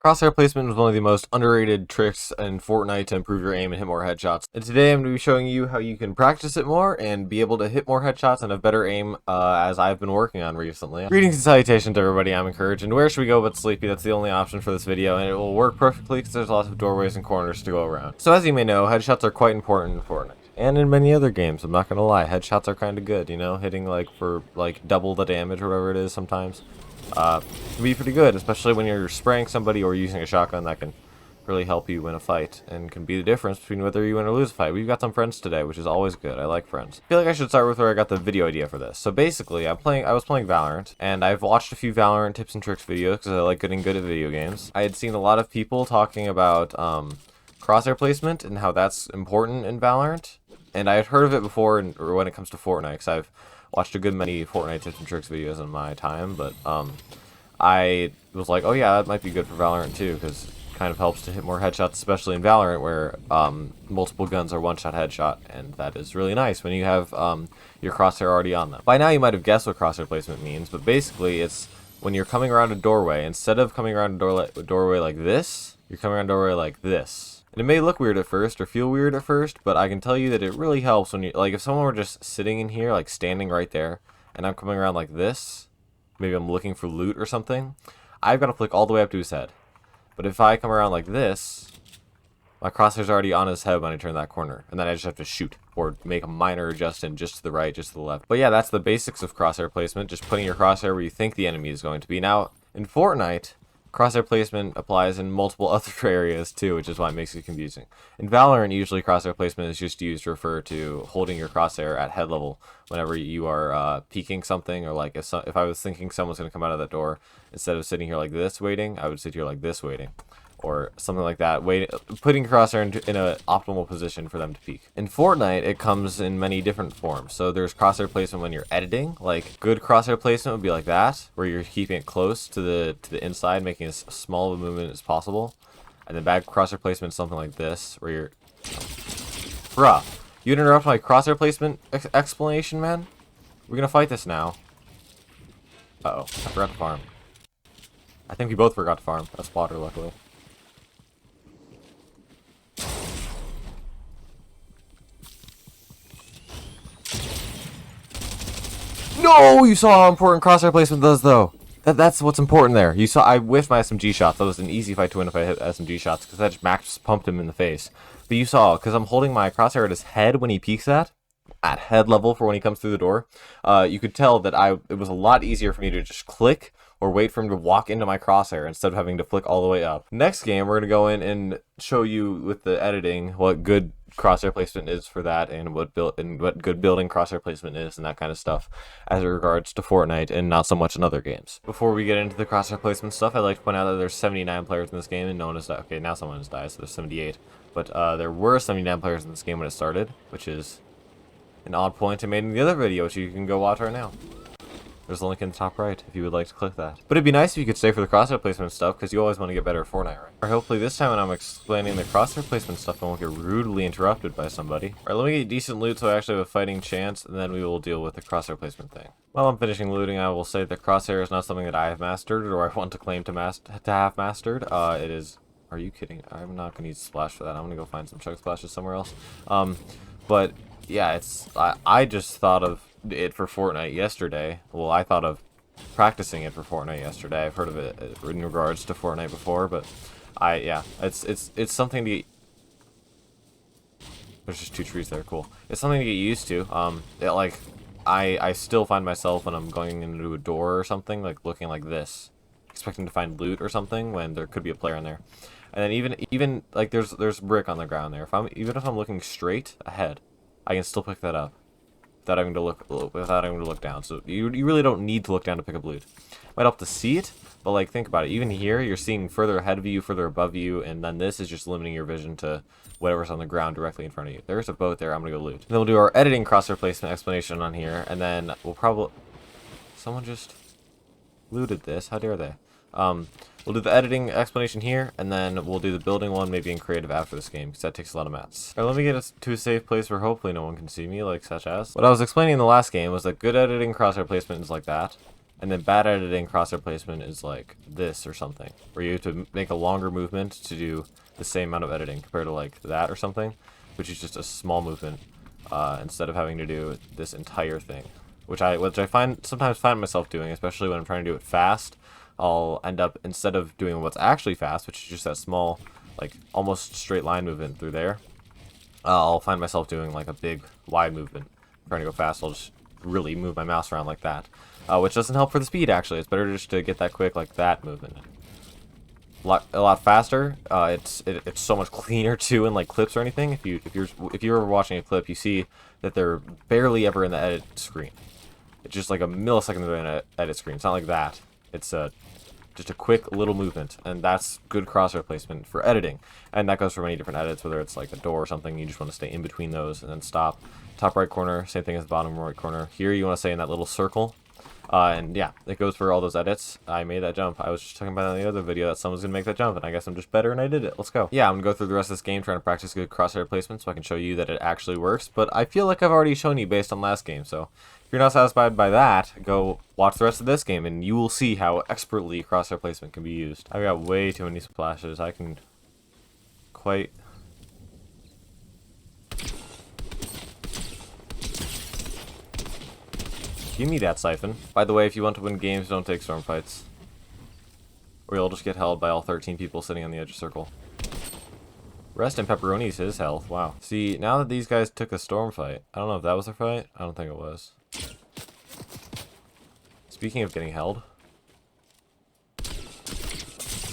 Crosshair placement is one of the most underrated tricks in Fortnite to improve your aim and hit more headshots. And today I'm going to be showing you how you can practice it more and be able to hit more headshots and have better aim as I've been working on recently. Greetings and salutations everybody, I'm Encourage, and where should we go but Sleepy? That's the only option for this video, and it will work perfectly because there's lots of doorways and corners to go around. So as you may know, headshots are quite important in Fortnite. And in many other games, I'm not going to lie, headshots are kind of good, you know, hitting for double the damage or whatever it is sometimes. Can be pretty good, especially when you're spraying somebody or using a shotgun. That can really help you win a fight and can be the difference between whether you win or lose a fight. We've got some friends today, which is always good. I like friends. I feel like I should start with where I got the video idea for this. So basically, I was playing Valorant, and I've watched a few Valorant tips and tricks videos because I like getting good at video games. I had seen a lot of people talking about crosshair placement and how that's important in Valorant, and I had heard of it before when it comes to Fortnite, because I've watched a good many Fortnite tips and tricks videos in my time, but I was like, oh yeah, that might be good for Valorant too, because it kind of helps to hit more headshots, especially in Valorant where multiple guns are one-shot headshot, and that is really nice when you have your crosshair already on them. By now you might have guessed what crosshair placement means, but basically it's when you're coming around a doorway, instead of coming around a doorway like this, you're coming around a doorway like this. And it may look weird at first or feel weird at first, but I can tell you that it really helps when you, if someone were just sitting in here, standing right there, and I'm coming around like this, maybe I'm looking for loot or something, I've got to flick all the way up to his head. But if I come around like this, my crosshair's already on his head when I turn that corner, and then I just have to shoot, or make a minor adjustment just to the right, just to the left. But yeah, that's the basics of crosshair placement, just putting your crosshair where you think the enemy is going to be. Now, in Fortnite, crosshair placement applies in multiple other areas too, which is why it makes it confusing. In Valorant, usually crosshair placement is just used to refer to holding your crosshair at head level whenever you are peeking something, or if I was thinking someone's going to come out of that door, instead of sitting here like this waiting, I would sit here like this waiting, or something like that, putting your crosshair in an optimal position for them to peek. In Fortnite, it comes in many different forms. So there's crosshair placement when you're editing. Good crosshair placement would be like that, where you're keeping it close to the inside, making as small of a movement as possible. And then bad crosshair placement is something like this, where you're... Bruh, you'd interrupt my crosshair placement explanation, man? We're gonna fight this now. Uh-oh, I forgot to farm. I think we both forgot to farm. A spotter, luckily. No, you saw how important crosshair placement does, though. That's what's important there. You saw I whiffed my SMG shots. That was an easy fight to win if I hit SMG shots, because I just max pumped him in the face. But you saw, because I'm holding my crosshair at his head when he peeks at head level for when he comes through the door, you could tell that it was a lot easier for me to just click or wait for him to walk into my crosshair instead of having to flick all the way up. Next game, we're going to go in and show you with the editing what good crosshair placement is for that, and what good building crosshair placement is, and that kind of stuff as it regards to Fortnite, and not so much in other games. Before we get into the crosshair placement stuff, I'd like to point out that there's 79 players in this game, and no one has died. Okay, now someone has died, so there's 78. But there were 79 players in this game when it started, which is an odd point I made in the other video, which you can go watch right now. There's a link in the top right if you would like to click that. But it'd be nice if you could stay for the crosshair placement stuff, because you always want to get better at Fortnite, right? Or hopefully this time when I'm explaining the crosshair placement stuff, I won't get rudely interrupted by somebody. Alright, let me get decent loot so I actually have a fighting chance, and then we will deal with the crosshair placement thing. While I'm finishing looting, I will say that crosshair is not something that I have mastered, or I want to claim to have mastered. It is... Are you kidding? I'm not going to use Splash for that. I'm going to go find some Chug Splashes somewhere else. But yeah, I just thought of it for Fortnite yesterday. Well, I thought of practicing it for Fortnite yesterday. I've heard of it in regards to Fortnite before, but it's something to get... There's just two trees there, cool. It's something to get used to. I still find myself when I'm going into a door or something, looking like this, expecting to find loot or something when there could be a player in there. And then even there's brick on the ground there. Even if I'm looking straight ahead, I can still pick that up without having to look down. So you really don't need to look down to pick up loot. Might help to see it, but think about it. Even here, you're seeing further ahead of you, further above you, and then this is just limiting your vision to whatever's on the ground directly in front of you. There's a boat there. I'm gonna go loot. And then we'll do our editing crosshair placement explanation on here, and then we'll probably... Someone just looted this. How dare they? We'll do the editing explanation here, and then we'll do the building one maybe in creative after this game, because that takes a lot of mats. Alright, let me get us to a safe place where hopefully no one can see me, such as... What I was explaining in the last game was that good editing crosshair placement is like that. And then bad editing crosshair placement is like this or something, where you have to make a longer movement to do the same amount of editing compared to like that or something, which is just a small movement instead of having to do this entire thing, which I sometimes find myself doing, especially when I'm trying to do it fast. I'll end up, instead of doing what's actually fast, which is just that small, like almost straight line movement through there, I'll find myself doing like a big wide movement. Trying to go fast, I'll just really move my mouse around like that, which doesn't help for the speed. Actually, it's better just to get that quick, like that movement. A lot faster. It's so much cleaner too in like clips or anything. If you're ever watching a clip, you see that they're barely ever in the edit screen. It's just like a millisecond of an edit screen. It's not like that. It's just a quick little movement, and that's good crosshair placement for editing. And that goes for many different edits, whether it's like a door or something, you just want to stay in between those and then stop. Top right corner, same thing as the bottom right corner. Here you want to stay in that little circle. And yeah, it goes for all those edits. I made that jump. I was just talking about in the other video that someone's going to make that jump, and I guess I'm just better and I did it. Let's go. Yeah, I'm going to go through the rest of this game trying to practice good crosshair placement so I can show you that it actually works, but I feel like I've already shown you based on last game, so if you're not satisfied by that, go watch the rest of this game and you will see how expertly crosshair placement can be used. I've got way too many splashes. I can quite... Give me that siphon. By the way, if you want to win games, don't take storm fights, or you'll just get held by all 13 people sitting on the edge of circle. Rest in pepperoni's his health. Wow. See, now that these guys took a storm fight, I don't know if that was their fight. I don't think it was. Speaking of getting held.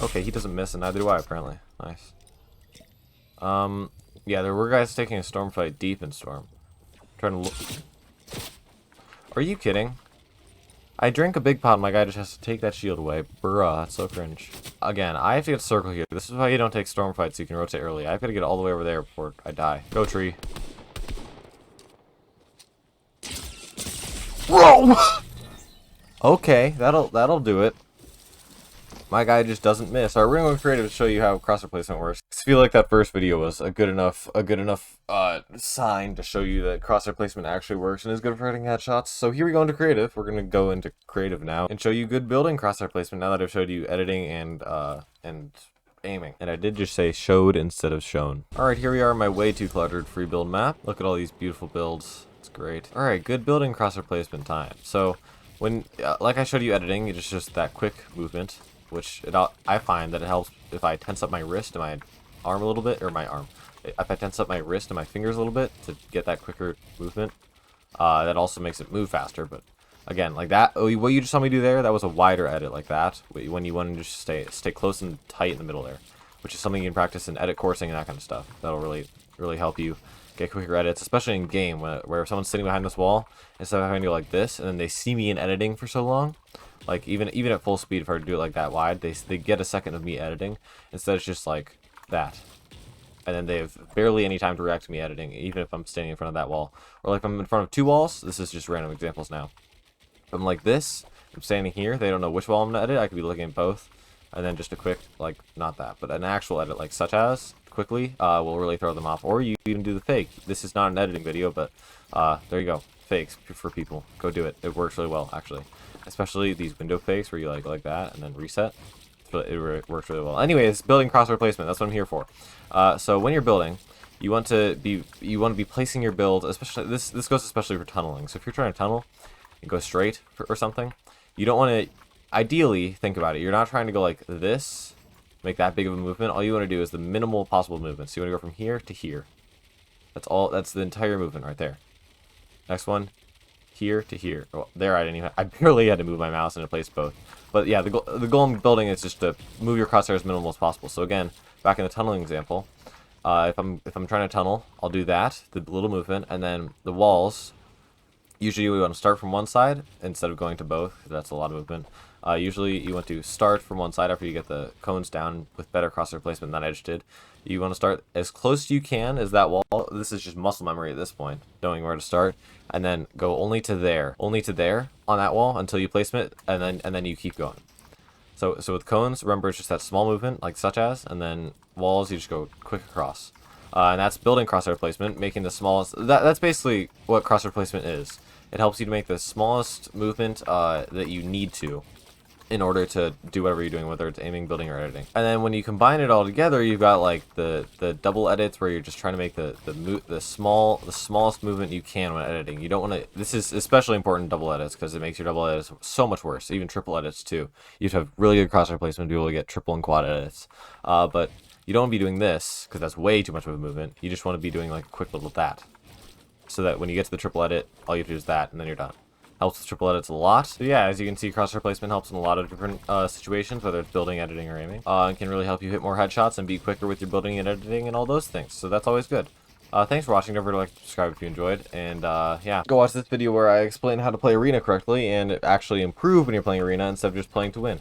Okay, he doesn't miss, and neither do I, apparently. Nice. Yeah, there were guys taking a storm fight deep in storm. Trying to look... Are you kidding? I drink a big pot and my guy just has to take that shield away. Bruh, that's so cringe. Again, I have to get a circle here. This is why you don't take storm fights so you can rotate early. I've got to get all the way over there before I die. Go, tree. Whoa! Okay, that'll do it. My guy just doesn't miss. Alright, we're gonna go creative to show you how crosshair placement works. I feel like that first video was a good enough sign to show you that crosshair placement actually works and is good for hitting headshots. So here we go into creative. We're gonna go into creative now and show you good building crosshair placement now that I've showed you editing and aiming. And I did just say showed instead of shown. Alright, here we are on my way too cluttered free build map. Look at all these beautiful builds. It's great. Alright, good building crosshair placement time. So when like I showed you editing, it's just that quick movement, which I find that it helps if I tense up my wrist and my arm a little bit, or my arm. If I tense up my wrist and my fingers a little bit to get that quicker movement, that also makes it move faster. But again, like that, what you just saw me do there, that was a wider edit like that, when you want to just stay close and tight in the middle there, which is something you can practice in edit coursing and that kind of stuff. That'll really help you get quicker edits, especially in game, where someone's sitting behind this wall, instead of having to go like this, and then they see me in editing for so long. Like, even at full speed, if I were to do it like that wide, they get a second of me editing, instead it's just like that. And then they have barely any time to react to me editing, even if I'm standing in front of that wall. Or like if I'm in front of two walls, this is just random examples now. If I'm like this, I'm standing here, they don't know which wall I'm going to edit, I could be looking at both. And then just a quick, like, not that, but an actual edit, like such as, quickly, will really throw them off. Or you even do the fake. This is not an editing video, but there you go. Fakes for people. Go do it. It works really well, actually. Especially these window fakes where you like that and then reset. It works really well. Anyways, building crosshair placement. That's what I'm here for. So when you're building, you want to be placing your build. Especially this goes especially for tunneling. So if you're trying to tunnel and go straight or something, you don't want to. Ideally, think about it. You're not trying to go like this, make that big of a movement. All you want to do is the minimal possible movement. So you want to go from here to here. That's all. That's the entire movement right there. Next one. Here to here. Well, there I barely had to move my mouse and it placed both. But yeah, the goal in building is just to move your crosshair as minimal as possible. So again, back in the tunneling example, if I'm trying to tunnel, I'll do that, the little movement, and then the walls. Usually we want to start from one side instead of going to both. That's a lot of movement. Usually you want to start from one side after you get the cones down with better crosshair placement than I just did. You want to start as close as you can as that wall. This is just muscle memory at this point, knowing where to start, and then go only to there on that wall until you place it, and then you keep going. So with cones, remember it's just that small movement, like such as, and then walls you just go quick across, and that's building crosshair placement, making the smallest. That's basically what crosshair placement is. It helps you to make the smallest movement that you need to in order to do whatever you're doing, whether it's aiming, building, or editing. And then when you combine it all together, you've got like the double edits where you're just trying to make the smallest movement you can when editing. You don't want to. This is especially important in double edits because it makes your double edits so much worse. Even triple edits too. You have to have really good crosshair placement to be able to get triple and quad edits. But you don't want to be doing this because that's way too much of a movement. You just want to be doing like a quick little that, so that when you get to the triple edit, all you have to do is that, and then you're done. Helps with triple edits a lot. So yeah, as you can see, crosshair placement helps in a lot of different situations, whether it's building, editing, or aiming. And can really help you hit more headshots and be quicker with your building and editing and all those things. So that's always good. Thanks for watching. Don't forget to like, subscribe if you enjoyed. And yeah, go watch this video where I explain how to play Arena correctly and actually improve when you're playing Arena instead of just playing to win.